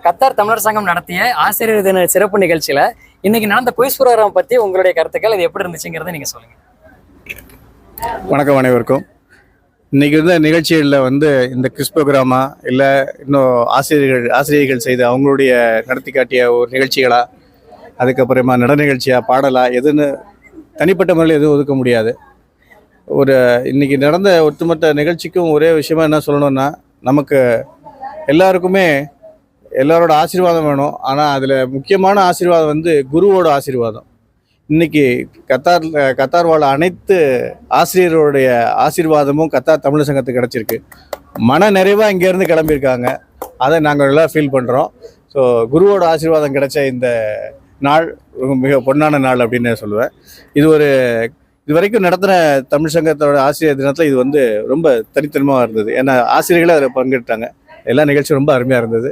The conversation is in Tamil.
கத்தார் தமிழர் சங்கம் நடத்திய ஆசிரியர் தின சிறப்பு நிகழ்ச்சியில இன்னைக்கு நடந்த குயிஸ் ப்ரோக்ராம் பத்தி உங்களுடைய கருத்துக்கள் இது எப்படி இருந்துச்சுங்கிறத நீங்க சொல்லுங்க. வணக்கம் அனைவருக்கும். இன்னைக்கு இருந்த நிகழ்ச்சிகளில் இந்த குவிஸ் ப்ரோக்ராமா இல்லை இன்னும் ஆசிரியர்கள் செய்து அவங்களுடைய நடத்தி காட்டிய ஒரு நிகழ்ச்சிகளா, அதுக்கப்புறமா நட நிகழ்ச்சியா, பாடலா, எதுன்னு தனிப்பட்ட முறையில் எதுவும் ஒதுக்க முடியாது. இன்னைக்கு நடந்த ஒட்டுமொத்த நிகழ்ச்சிக்கும் ஒரே விஷயமா என்ன சொல்லணும்னா, நமக்கு எல்லாருக்குமே எல்லாரோட ஆசீர்வாதம் வேணும். ஆனால் அதில் முக்கியமான ஆசீர்வாதம் குருவோட ஆசீர்வாதம். இன்னைக்கு கத்தார் வாழ் அனைத்து ஆசிரியர்களுடைய ஆசீர்வாதமும் கத்தார் தமிழ் சங்கத்துக்கு கிடச்சிருக்கு. மன நிறைவாக இங்கேருந்து கிளம்பியிருக்காங்க. அதை நாங்கள் எல்லாம் ஃபீல் பண்ணுறோம். ஸோ குருவோட ஆசீர்வாதம் கிடைச்ச இந்த நாள் மிக பொன்னான நாள் அப்படின்னு சொல்லுவேன். இது வரைக்கும் நடத்தின தமிழ் சங்கத்தோட ஆசிரியர் தினத்தில் இது ரொம்ப தனித்தன்மையாக இருந்தது. ஏன்னா ஆசிரியர்களே அதில் பங்கெடுத்தாங்க. எல்லா நிகழ்ச்சியும் ரொம்ப அருமையாக இருந்தது.